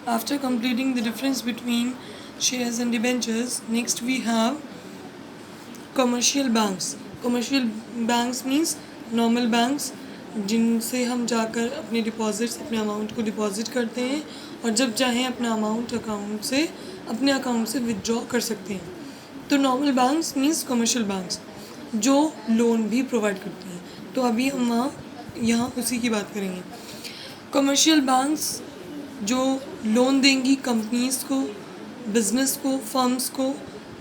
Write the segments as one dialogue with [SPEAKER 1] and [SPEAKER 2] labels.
[SPEAKER 1] After completing the difference between shares and debentures, next we have commercial banks. Commercial banks means normal banks जिनसे हम जाकर अपने deposits अपने amount को deposit करते हैं और जब चाहें अपना अमाउंट अपने अकाउंट से विदड्रॉ कर सकते हैं. तो normal banks means commercial banks जो लोन भी प्रोवाइड करते हैं. तो अभी हम यहाँ उसी की बात करेंगे. कमर्शियल बैंक्स जो लोन देंगी कंपनीज को, बिजनेस को, फर्म्स को,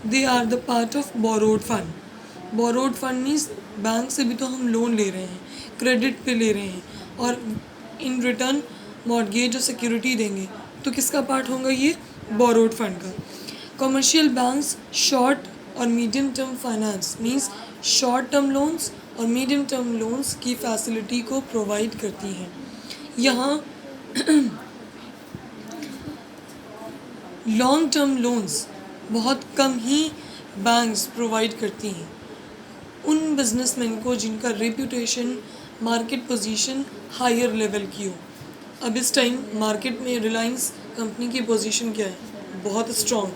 [SPEAKER 1] they are the part of borrowed fund. Borrowed fund means bank से भी तो हम लोन ले रहे हैं, क्रेडिट पे ले रहे हैं और इन रिटर्न मॉर्गेज और सिक्योरिटी देंगे. तो किसका पार्ट होगा ये? बोरोड फंड का. कमर्शियल बैंक्स शॉर्ट और medium term finance means short term loans और मीडियम टर्म लोन्स की फैसिलिटी को प्रोवाइड करती हैं. यहाँ लॉन्ग टर्म लोन्स बहुत कम ही बैंक्स प्रोवाइड करती हैं उन बिजनेसमैन को जिनका reputation, market position higher level की हो. अब इस टाइम मार्केट में रिलायंस कंपनी की पोजीशन क्या है? बहुत स्ट्रॉन्ग.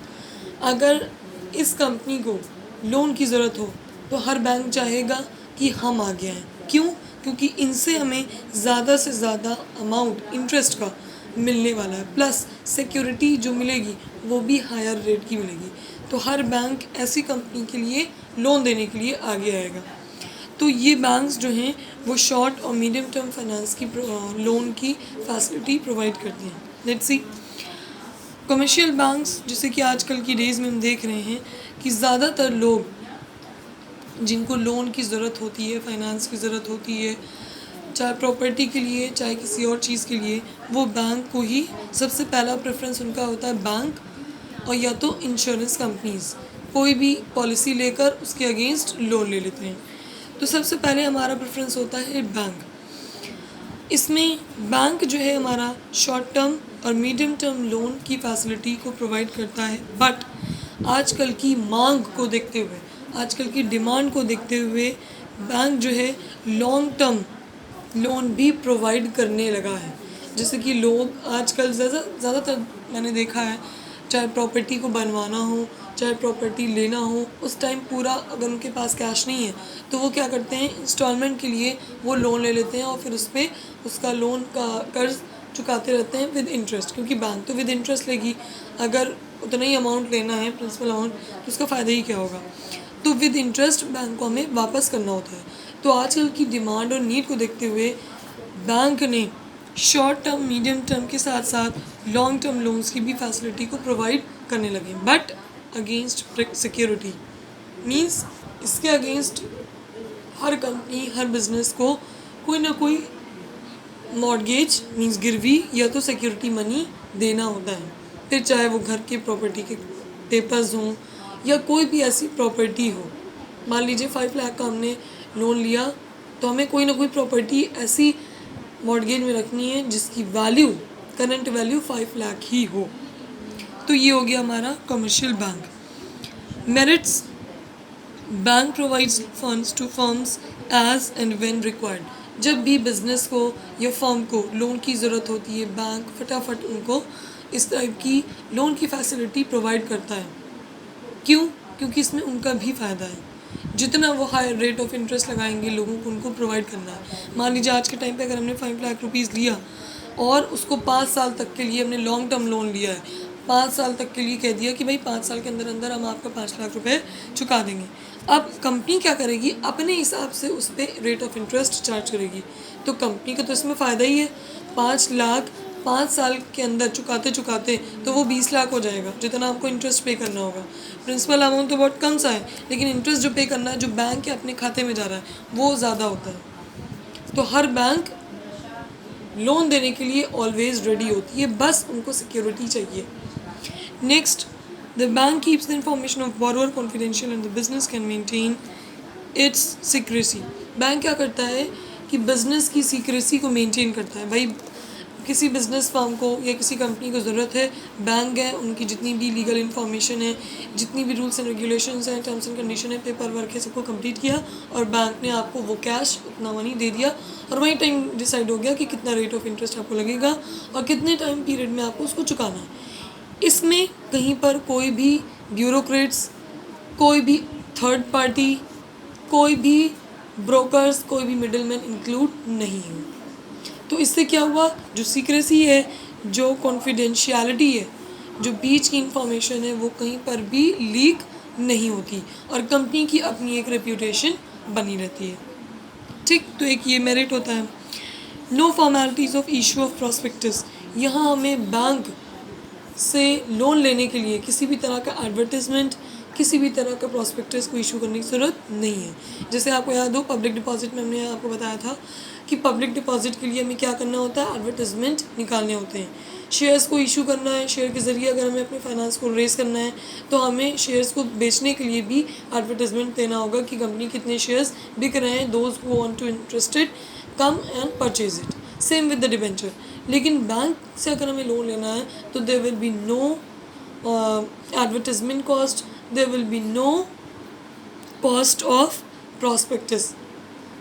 [SPEAKER 1] अगर इस कंपनी को लोन की ज़रूरत हो तो हर बैंक चाहेगा कि हम आगे आएँ. क्यों? क्योंकि इनसे हमें ज़्यादा से ज़्यादा अमाउंट इंटरेस्ट का मिलने वाला है, प्लस सिक्योरिटी जो मिलेगी वो भी हायर रेट की मिलेगी. तो हर बैंक ऐसी कंपनी के लिए लोन देने के लिए आगे आएगा. तो ये बैंक्स जो हैं वो शॉर्ट और मीडियम टर्म फाइनेंस की लोन की फैसिलिटी प्रोवाइड करती हैं. लेट्स सी कमर्शियल बैंक्स, जैसे कि आजकल की डेज़ में हम देख रहे हैं कि ज़्यादातर लोग जिनको लोन की ज़रूरत होती है, फाइनेंस की ज़रूरत होती है, चाहे प्रॉपर्टी के लिए चाहे किसी और चीज़ के लिए, वो बैंक को ही सबसे पहला प्रेफरेंस उनका होता है. बैंक और या तो इंश्योरेंस कंपनीज़ कोई भी पॉलिसी लेकर उसके अगेंस्ट लोन ले लेते हैं. तो सबसे पहले हमारा प्रेफरेंस होता है बैंक. इसमें बैंक जो है हमारा शॉर्ट टर्म और मीडियम टर्म लोन की फैसिलिटी को प्रोवाइड करता है. बट आजकल की मांग को देखते हुए, आजकल की डिमांड को देखते हुए बैंक जो है लॉन्ग टर्म लोन भी प्रोवाइड करने लगा है. जैसे कि लोग आजकल ज़्यादातर मैंने देखा है, चाहे प्रॉपर्टी को बनवाना हो चाहे प्रॉपर्टी लेना हो, उस टाइम पूरा अगर उनके पास कैश नहीं है तो वो क्या करते हैं, इंस्टॉलमेंट के लिए वो लोन ले लेते हैं और फिर उस पर उसका लोन का कर्ज चुकाते रहते हैं विद इंटरेस्ट. क्योंकि बैंक तो विद इंटरेस्ट लेगी. अगर उतना ही अमाउंट लेना है प्रिंसिपल अमाउंट तो उसका फ़ायदा ही क्या होगा. तो विद इंटरेस्ट बैंक को हमें वापस करना होता है. तो आजकल की डिमांड और नीड को देखते हुए बैंक ने शॉर्ट टर्म, मीडियम टर्म के साथ साथ लॉन्ग टर्म लोन्स की भी फैसिलिटी को प्रोवाइड करने लगे. बट अगेंस्ट सिक्योरिटी मीन्स इसके अगेंस्ट हर कंपनी, हर बिजनेस को कोई ना कोई मॉर्गेज मीन्स गिरवी या तो सिक्योरिटी मनी देना होता है. फिर चाहे वो घर के प्रॉपर्टी के पेपर्स हों या कोई भी ऐसी प्रॉपर्टी हो. मान लीजिए 5 लाख का हमने लोन लिया तो हमें कोई ना कोई प्रॉपर्टी ऐसी मॉर्गेज में रखनी है जिसकी वैल्यू, करंट वैल्यू 5 लाख ही हो. तो ये हो गया हमारा commercial bank. Merits bank provides funds to firms as and when required. जब भी बिजनेस को या फर्म को लोन की ज़रूरत होती है, बैंक फटाफट उनको इस टाइप की लोन की फैसिलिटी प्रोवाइड करता है. क्यों? क्योंकि इसमें उनका भी फ़ायदा है. जितना वो हायर रेट ऑफ इंटरेस्ट लगाएंगे लोगों को उनको प्रोवाइड करना है. मान लीजिए आज के टाइम पे अगर हमने 5 लाख रुपीज़ लिया और उसको 5 साल तक के लिए हमने लॉन्ग टर्म लोन लिया है, 5 साल तक के लिए कह दिया कि भाई 5 साल के अंदर अंदर हम आपका 5 लाख रुपए चुका देंगे. अब कंपनी क्या करेगी, अपने हिसाब से उस पर रेट ऑफ इंटरेस्ट चार्ज करेगी. तो कंपनी का तो इसमें फ़ायदा ही है. 5 लाख 5 साल के अंदर चुकाते चुकाते तो वो 20 लाख हो जाएगा जितना आपको इंटरेस्ट पे करना होगा. प्रिंसिपल अमाउंट तो बहुत कम सा है लेकिन इंटरेस्ट जो पे करना है, जो बैंक के अपने खाते में जा रहा है वो ज़्यादा होता है. तो हर बैंक लोन देने के लिए ऑलवेज रेडी होती है, बस उनको सिक्योरिटी चाहिए. Next, the bank keeps the information of borrower confidential and the business can maintain its secrecy. Bank क्या करता है कि बिजनेस की सीक्रेसी को मेंटेन करता है. भाई किसी बिजनेस फर्म को या किसी कंपनी को ज़रूरत है, बैंक है, उनकी जितनी भी लीगल इन्फॉर्मेशन है, जितनी भी रूल्स एंड रेगुलेशंस हैं, टर्म्स एंड कंडीशन है, पेपर वर्क है, सबको कंप्लीट किया और बैंक ने आपको वो कैश, उतना मनी दे दिया और वही टाइम डिसाइड हो गया कि कितना रेट ऑफ इंटरेस्ट आपको लगेगा और कितने टाइम पीरियड में आपको उसको चुकाना है। इसमें कहीं पर कोई भी ब्यूरोक्रेट्स, कोई भी थर्ड पार्टी, कोई भी ब्रोकर्स, कोई भी मिडलमैन इंक्लूड नहीं है। तो इससे क्या हुआ, जो सीक्रेसी है, जो कॉन्फिडेंशियलिटी है, जो बीच की इंफॉर्मेशन है, वो कहीं पर भी लीक नहीं होती और कंपनी की अपनी एक रेप्यूटेशन बनी रहती है। ठीक, तो एक ये मेरिट होता है। No formalities of issue of prospectus. यहाँ हमें बैंक से लोन लेने के लिए किसी भी तरह का एडवर्टाइजमेंट, किसी भी तरह का प्रॉस्पेक्टस को इशू करने की ज़रूरत नहीं है। जैसे आपको याद हो पब्लिक डिपॉजिट में हमने आपको बताया था कि पब्लिक डिपॉजिट के लिए हमें क्या करना होता है, एडवर्टाइजमेंट निकालने होते हैं। शेयर्स को इशू करना है, शेयर के ज़रिए अगर हमें अपने फाइनेंस को रेस करना है तो हमें शेयर्स को बेचने के लिए भी एडवर्टाइजमेंट देना होगा कि कंपनी कितने शेयर्स बिक रहे हैं, those who want to interested come and purchase it. Same with the debenture. लेकिन बैंक से अगर हमें लोन लेना है तो there will be no advertisement cost, there will be no cost of prospectus.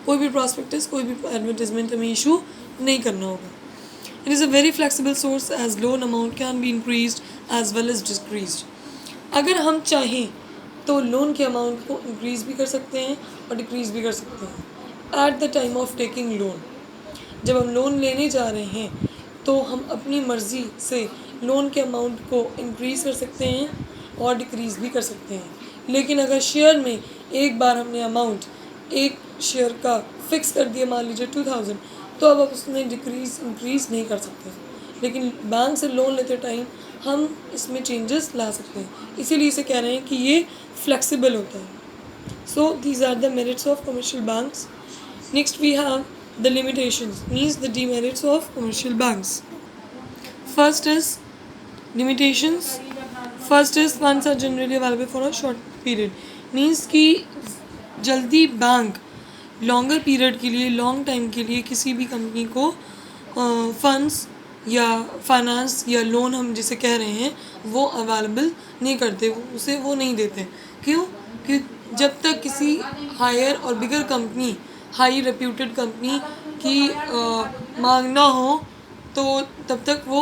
[SPEAKER 1] कोई भी प्रॉस्पेक्टस, कोई भी एडवर्टाइजमेंट हमें इशू नहीं करना होगा। It is a very flexible source as loan amount can be increased as well as decreased. अगर हम चाहें तो लोन के अमाउंट को इंक्रीज़ भी कर सकते हैं और डिक्रीज़ भी कर सकते हैं at the time of taking loan. जब हम लोन लेने जा रहे हैं तो हम अपनी मर्ज़ी से लोन के अमाउंट को इंक्रीज़ कर सकते हैं और डिक्रीज़ भी कर सकते हैं। लेकिन अगर शेयर में एक बार हमने अमाउंट एक शेयर का फिक्स कर दिया, मान लीजिए 2000, तो अब उसमें डिक्रीज़ इंक्रीज़ नहीं कर सकते। लेकिन बैंक से लोन लेते टाइम हम इसमें चेंजेस ला सकते हैं, इसीलिए इसे कह रहे हैं कि ये फ्लेक्सिबल होता है। So these are the merits of commercial banks. Next we have the limitations, means the demerits of commercial banks. First is limitations. First is funds are generally available for a short period, means कि जल्दी bank longer period के लिए, long time के लिए किसी भी company को funds या फाइनेंस या लोन हम जिसे कह रहे हैं वो अवेलेबल नहीं करते, उसे वो नहीं देते। क्यों? कि जब तक किसी हायर और बिगर कंपनी, हाई रेप्यूटेड कंपनी की मांग ना हो तो तब तक वो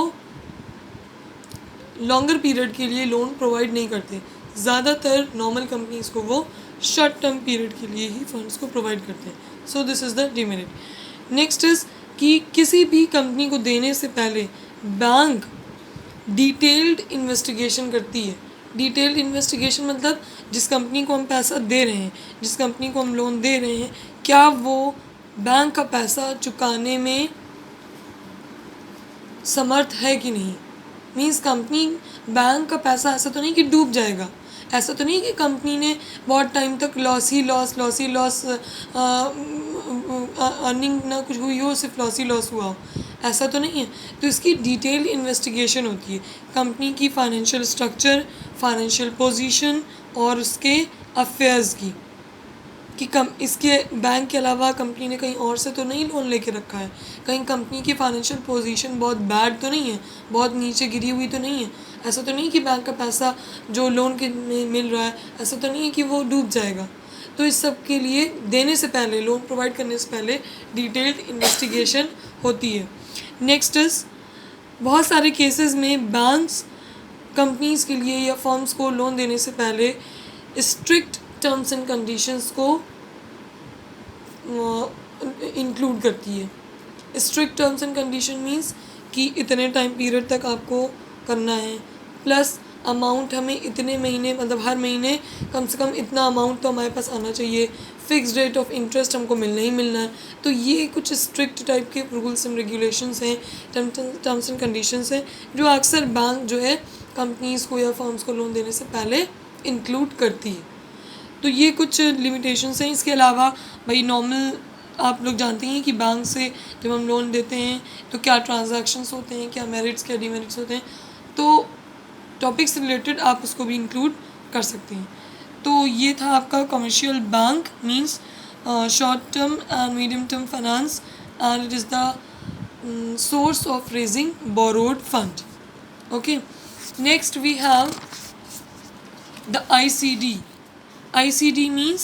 [SPEAKER 1] लॉन्गर पीरियड के लिए लोन प्रोवाइड नहीं करते। ज़्यादातर नॉर्मल कंपनीज को वो शॉर्ट टर्म पीरियड के लिए ही फंड्स को प्रोवाइड करते हैं। So this is the demerit. Next is कि किसी भी कंपनी को देने से पहले बैंक डिटेल्ड इन्वेस्टिगेशन करती है। डिटेल्ड इन्वेस्टिगेशन मतलब जिस कंपनी को हम पैसा दे रहे हैं, जिस कंपनी को हम लोन दे रहे हैं, क्या वो बैंक का पैसा चुकाने में समर्थ है कि नहीं। मीन्स कंपनी, बैंक का पैसा ऐसा तो नहीं कि डूब जाएगा, ऐसा तो नहीं कि कंपनी ने बहुत टाइम तक लॉस ही लॉस अर्निंग ना कुछ हुई हो, सिर्फ लॉस हुआ हो, ऐसा तो नहीं है। तो इसकी डिटेल इन्वेस्टिगेशन होती है कंपनी की फाइनेंशियल स्ट्रक्चर, फाइनेंशियल पोजीशन और उसके अफेयर्स की, कि इसके बैंक के अलावा कंपनी ने कहीं और से तो नहीं लोन लेके रखा है, कहीं कंपनी की फाइनेंशियल पोजीशन बहुत बैड तो नहीं है, बहुत नीचे गिरी हुई तो नहीं है, ऐसा तो नहीं कि बैंक का पैसा जो लोन के में मिल रहा है ऐसा तो नहीं है कि वो डूब जाएगा। तो इस सब के लिए देने से पहले, लोन प्रोवाइड करने से पहले डिटेल्ड इन्वेस्टिगेशन होती है। नेक्स्ट इज़ बहुत सारे केसेस में बैंक्स कंपनीज़ के लिए या फर्म्स को लोन देने से पहले स्ट्रिक्ट टर्म्स एंड कंडीशंस को इंक्लूड करती है। Strict terms and condition means कि इतने टाइम पीरियड तक आपको करना है, प्लस अमाउंट हमें इतने महीने, मतलब हर महीने कम से कम इतना अमाउंट तो हमारे पास आना चाहिए, फिक्स रेट ऑफ इंटरेस्ट हमको मिलना ही मिलना है। तो ये कुछ स्ट्रिक्ट टाइप के रूल्स एंड रेगुलेशंस हैं, टर्म्स एंड कंडीशंस हैं, जो अक्सर बैंक जो है कंपनीज़ को या फर्म्स को लोन देने से पहले इंक्लूड करती है। तो ये कुछ लिमिटेशंस हैं। इसके अलावा भाई नॉर्मल आप लोग जानते हैं कि बैंक से जब हम लोन देते हैं तो क्या ट्रांजैक्शंस होते हैं, क्या मेरिट्स क्या डिमेरिट्स होते हैं, तो टॉपिक्स रिलेटेड आप उसको भी इंक्लूड कर सकते हैं। तो ये था आपका commercial bank, means short term and medium term finance, and it is the source of raising borrowed fund. Okay, next we have the ICD. ICD means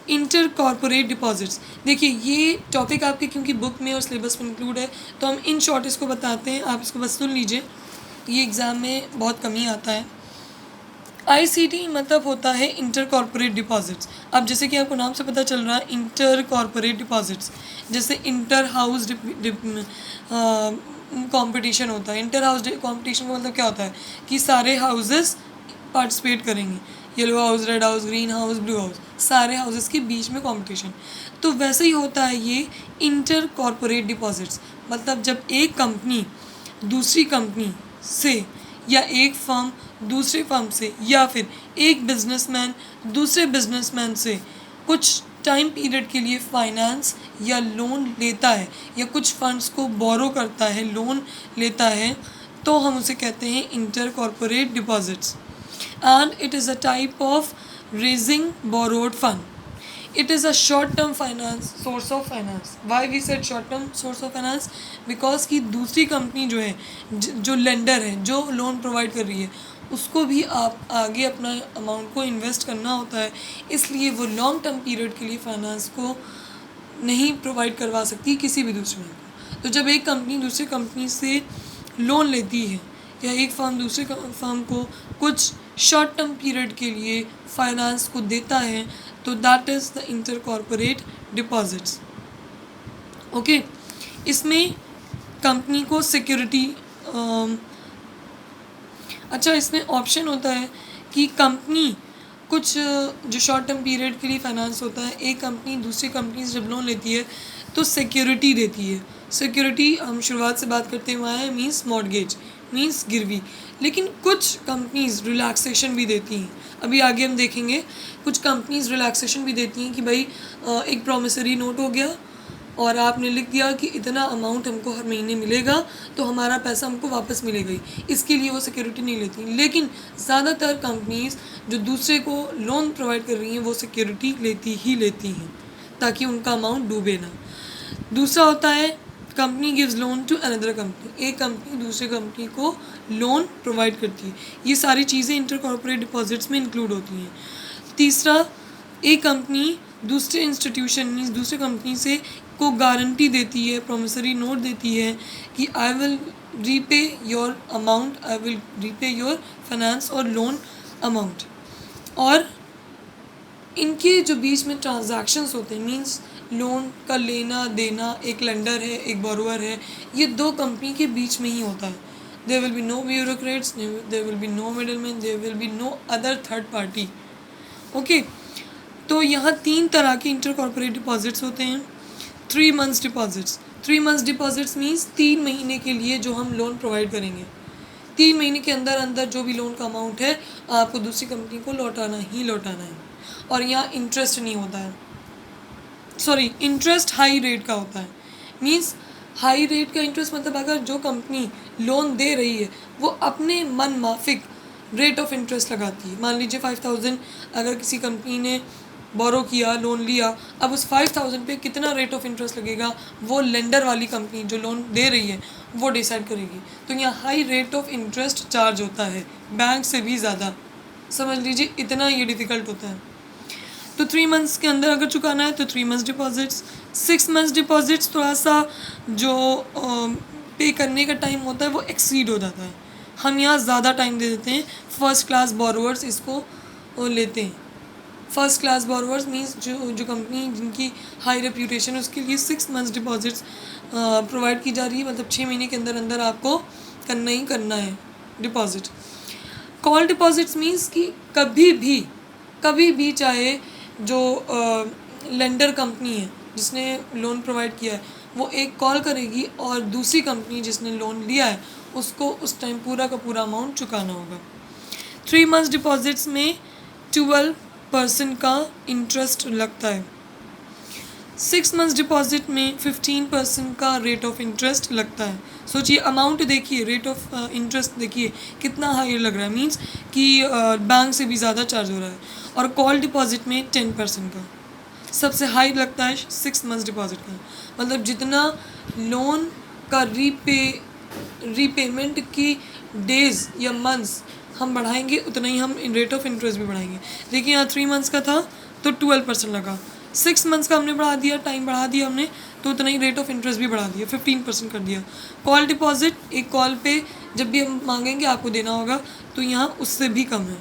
[SPEAKER 1] inter corporate deposits. देखिए ये टॉपिक आपके क्योंकि बुक में और syllabus में include है तो हम इन शॉर्ट इसको बताते हैं, आप इसको बस सुन लीजिए, ये एग्ज़ाम में बहुत कम ही आता है। ICD मतलब होता है इंटर कॉर्पोरेट डिपॉजिट्स। अब जैसे कि आपको नाम से पता चल रहा है इंटर कॉर्पोरेट डिपॉजिट्स, जैसे इंटर हाउस कंपटीशन होता है। इंटर हाउस कंपटीशन का मतलब क्या होता है कि सारे हाउसेस पार्टिसिपेट करेंगे, yellow house, red house, green house, blue house, सारे हाउसेस के बीच में कंपटीशन। तो वैसे ही होता है ये इंटर कॉर्पोरेट डिपॉजिट्स, मतलब जब एक कंपनी दूसरी कंपनी से या एक फर्म दूसरे फर्म से या फिर एक बिजनेसमैन दूसरे बिजनेसमैन से कुछ टाइम पीरियड के लिए फाइनेंस या लोन लेता है या कुछ फंड्स को बोरो करता है, लोन लेता है, तो हम उसे कहते हैं inter corporate deposits. And it is a type of raising borrowed fund. It is a short-term finance source of finance. Why we said short-term source of finance? Because कि दूसरी कंपनी जो है, जो लेंडर है, जो लोन प्रोवाइड कर रही है, उसको भी आप आगे अपना अमाउंट को इन्वेस्ट करना होता है, इसलिए वो लॉन्ग टर्म पीरियड के लिए फाइनेंस को नहीं प्रोवाइड करवा सकती किसी भी दूसरे बैंक को। तो जब एक कंपनी दूसरी कंपनी से लोन लेती है या एक फर्म दूसरे फर्म को कुछ शॉर्ट टर्म पीरियड के लिए फाइनेंस को देता है, तो that is the inter corporate deposits. Okay, इसमें कंपनी को सिक्योरिटी अच्छा इसमें ऑप्शन होता है कि कंपनी कुछ जो शॉर्ट टर्म पीरियड के लिए फाइनेंस होता है, एक कंपनी दूसरी कंपनी से जब लोन लेती है तो सिक्योरिटी देती है। सिक्योरिटी हम शुरुआत से बात करते हुए आए हैं, मीन्स मॉर्गेज, मीन्स गिरवी। लेकिन कुछ कंपनीज रिलैक्सेशन भी देती हैं, अभी आगे हम देखेंगे। कुछ कंपनीज रिलैक्सेशन भी देती हैं कि भाई एक प्रॉमिसरी नोट हो गया और आपने लिख दिया कि इतना अमाउंट हमको हर महीने मिलेगा तो हमारा पैसा हमको वापस मिलेगा ही, इसके लिए वो सिक्योरिटी नहीं लेती। लेकिन ज़्यादातर कंपनीज जो दूसरे को लोन प्रोवाइड कर रही हैं वो सिक्योरिटी लेती हैं ताकि उनका अमाउंट डूबे ना। दूसरा होता है company gives loan to another company, एक कंपनी दूसरे कंपनी को लोन प्रोवाइड करती है। ये सारी चीज़ें इंटर कॉर्पोरेट डिपॉजिट्स में इंक्लूड होती हैं। तीसरा, एक कंपनी दूसरे इंस्टीट्यूशन मीन्स दूसरे कंपनी से को गारंटी देती है, प्रॉमिसरी नोट देती है कि I will repay your amount, I will repay your finance और लोन अमाउंट। और इनके जो बीच में ट्रांजैक्शंस होते हैं, मीन्स लोन का लेना देना, एक लेंडर है एक बोरोअर है, ये दो कंपनी के बीच में ही होता है। There will be no bureaucrats, there will be no middleman, there will be no other third party. Okay, तो यहाँ 3 तरह के इंटर कॉर्पोरेट डिपॉजिट्स होते हैं। 3 months deposits, 3 months deposits means 3 महीने के लिए जो हम लोन प्रोवाइड करेंगे, 3 महीने के अंदर अंदर जो भी लोन का अमाउंट है आपको दूसरी कंपनी को लौटाना ही लौटाना है। और यहाँ इंटरेस्ट नहीं होता है, सॉरी इंटरेस्ट हाई रेट का होता है। मीन्स हाई रेट का इंटरेस्ट मतलब अगर जो कंपनी लोन दे रही है वो अपने मन माफिक रेट ऑफ इंटरेस्ट लगाती है। मान लीजिए 5000 अगर किसी कंपनी ने बोरो किया, लोन लिया, अब उस 5000 पे कितना रेट ऑफ इंटरेस्ट लगेगा वो लेंडर वाली कंपनी जो लोन दे रही है वो डिसाइड करेगी। तो यहाँ high rate of interest charge होता है, बैंक से भी ज़्यादा, समझ लीजिए इतना ये डिफ़िकल्ट होता है। तो 3 मंथ्स के अंदर अगर चुकाना है तो 3 मंथ्स डिपॉजिट्स। 6 मंथ्स डिपॉजिट्स थोड़ा सा जो पे करने का टाइम होता है वो एक्सीड हो जाता है, हम यहाँ ज़्यादा टाइम दे देते हैं। फर्स्ट क्लास बोरोवर्स इसको लेते हैं। फर्स्ट क्लास बोरोवर्स मीन्स जो कंपनी जिनकी हाई रेप्यूटेशन है उसके लिए 6 मंथ्स डिपॉजिट्स प्रोवाइड की जा रही है, मतलब 6 महीने के अंदर अंदर आपको करना ही करना है डिपॉजिट। कॉल डिपॉजिट्स मीन्स कि कभी भी चाहे जो लेंडर कंपनी है जिसने लोन प्रोवाइड किया है वो एक कॉल करेगी और दूसरी कंपनी जिसने लोन लिया है उसको उस टाइम पूरा का पूरा अमाउंट चुकाना होगा। 3 मंथ्स डिपॉजिट्स में 12% का इंटरेस्ट लगता है। 6 मंथ्स डिपॉजिट में 15% का रेट ऑफ इंटरेस्ट लगता है। सोचिए अमाउंट देखिए, रेट ऑफ इंटरेस्ट देखिए कितना हाई लग रहा है, मीन्स कि बैंक से भी ज़्यादा चार्ज हो रहा है। और कॉल डिपॉजिट में 10% का सबसे हाई लगता है 6 मंथ्स डिपॉजिट का, मतलब जितना लोन का रीपेमेंट की डेज़ या मंथ्स हम बढ़ाएंगे उतना ही हम रेट ऑफ इंटरेस्ट भी बढ़ाएंगे। देखिए यहाँ 3 मंथ्स का था तो 12% लगा। 6 मंथ्स का हमने बढ़ा दिया, टाइम बढ़ा दिया हमने, तो उतना ही रेट ऑफ इंटरेस्ट भी बढ़ा दिया, 15% कर दिया। कॉल डिपॉजिट, एक कॉल पे जब भी हम मांगेंगे आपको देना होगा, तो यहाँ उससे भी कम है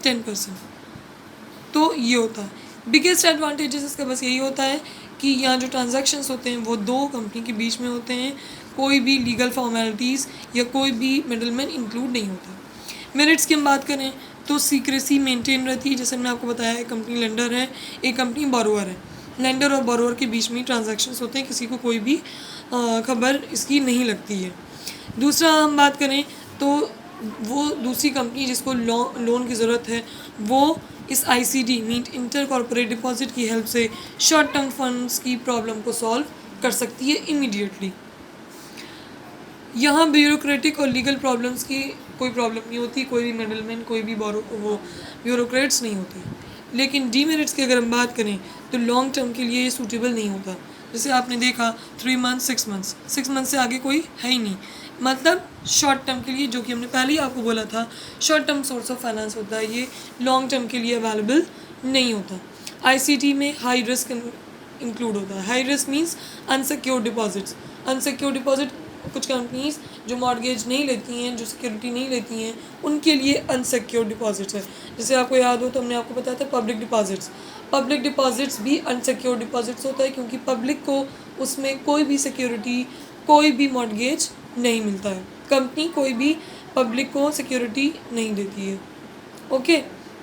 [SPEAKER 1] 10%। तो ये होता है बिगेस्ट एडवांटेजेस इसका, बस यही होता है कि यहाँ जो ट्रांजैक्शंस होते हैं वो दो कंपनी के बीच में होते हैं, कोई भी लीगल फॉर्मेलिटीज़ या कोई भी मिडलमैन इंक्लूड नहीं होता। मेरिट्स की हम बात करें तो सीक्रेसी मेंटेन रहती है, जैसे मैंने आपको बताया है कंपनी लेंडर है, एक कंपनी बोरोअर है। लेंडर और बोरोअर के बीच में ट्रांजैक्शंस होते हैं, किसी को कोई भी खबर इसकी नहीं लगती है। दूसरा हम बात करें तो वो दूसरी कंपनी जिसको लोन की ज़रूरत है वो इस ICD mean inter corporate deposit की हेल्प से शॉर्ट टर्म फंड्स की प्रॉब्लम को सॉल्व कर सकती है इमीडिएटली। यहाँ ब्यूरोक्रेटिक और लीगल प्रॉब्लम्स की कोई प्रॉब्लम नहीं होती, कोई भी मिडलमैन, कोई भी वो ब्यूरोक्रेट्स नहीं होते। लेकिन डीमेरिट्स की अगर हम बात करें तो लॉन्ग टर्म के लिए ये सूटेबल नहीं होता। जैसे आपने देखा 3 मंथ्स 6 मंथ्स से आगे कोई है ही नहीं, मतलब शॉर्ट टर्म के लिए, जो कि हमने पहले ही आपको बोला था short term source of finance होता है, ये लॉन्ग टर्म के लिए अवेलेबल नहीं होता। ICT में हाई रिस्क इंक्लूड होता है। High risk means unsecured deposits. Unsecured deposit कुछ कंपनीज जो मॉर्गेज नहीं लेती हैं, जो सिक्योरिटी नहीं लेती हैं, उनके लिए अनसिक्योर्ड डिपॉजिट्स है। जैसे आपको याद हो तो हमने आपको बताया था पब्लिक डिपॉजिट्स। पब्लिक डिपॉजिट्स भी अनसिक्योर्ड डिपॉजिट्स होता है, क्योंकि पब्लिक को उसमें कोई भी सिक्योरिटी, कोई भी मॉर्गेज नहीं मिलता है। कंपनी कोई भी पब्लिक को सिक्योरिटी नहीं देती है। ओके,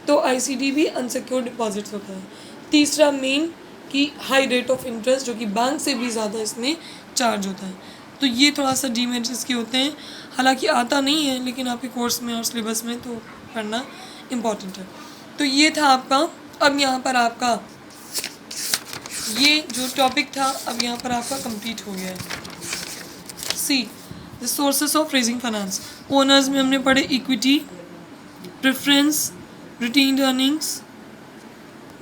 [SPEAKER 1] तो ICD भी अनसिक्योर्ड डिपॉजिट्स होता है। तीसरा मेन कि हाई रेट ऑफ इंटरेस्ट, जो कि बैंक से भी ज़्यादा इसमें चार्ज होता है। तो ये थोड़ा सा डीमेरिट्स के होते हैं, हालांकि आता नहीं है लेकिन आपके कोर्स में और सिलेबस में तो पढ़ना इम्पॉर्टेंट है। तो ये था आपका, अब यहाँ पर आपका ये जो टॉपिक था अब यहाँ पर आपका कंप्लीट हो गया है। See the sources of raising finance. Owners में हमने पढ़े equity, preference, retained earnings,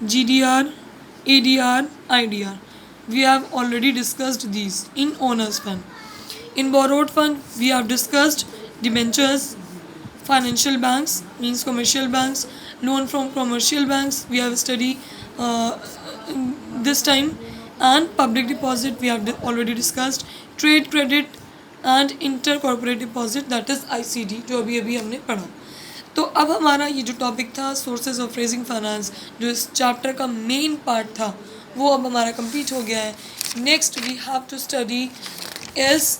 [SPEAKER 1] GDR, ADR, IDR. We have already discussed these in owners fund. In borrowed fund, we have discussed debentures, financial banks means commercial banks, loan from commercial banks we have studied this time, and public deposit we have already discussed, trade credit and inter corporate deposit, that is ICD, जो अभी अभी हमने पढ़ा। तो अब हमारा ये जो टॉपिक था सोर्सेज ऑफ रेजिंग फाइनेंस, जो इस चैप्टर का मेन पार्ट था, वो अब हमारा कंप्लीट हो गया है। Next we have to study is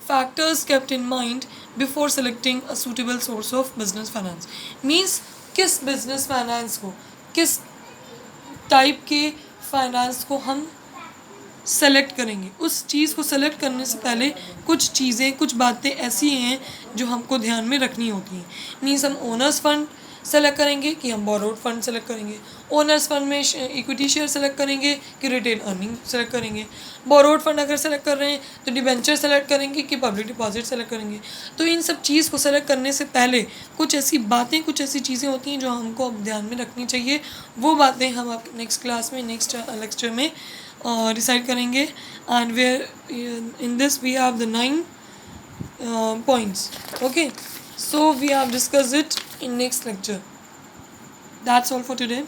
[SPEAKER 1] factors kept in mind before selecting a suitable source of business finance. Means किस बिजनेस फाइनेंस को, किस टाइप के फाइनेंस को हम सेलेक्ट करेंगे। उस चीज़ को सेलेक्ट करने से पहले कुछ चीज़ें, कुछ बातें ऐसी हैं जो हमको ध्यान में रखनी होती हैं। मीन्स हम ओनर्स फंड सेलेक्ट करेंगे कि हम बोरोड फंड सेलेक्ट करेंगे, ओनर्स फंड में इक्विटी शेयर सेलेक्ट करेंगे कि रिटेन अर्निंग सेलेक्ट करेंगे, बोरोड फंड अगर सेलेक्ट कर रहे हैं तो डिबेंचर सेलेक्ट करेंगे कि पब्लिक डिपॉजिट सेलेक्ट करेंगे। तो इन सब चीज़ को सेलेक्ट करने से पहले कुछ ऐसी बातें, कुछ ऐसी चीज़ें होती हैं जो हमको अब ध्यान में रखनी चाहिए। वो बातें हम आप नेक्स्ट क्लास में, नेक्स्ट लेक्चर में डिसाइड करेंगे। And where in this we have the 9 points. Okay, so we have discussed it in next lecture. That's all for today.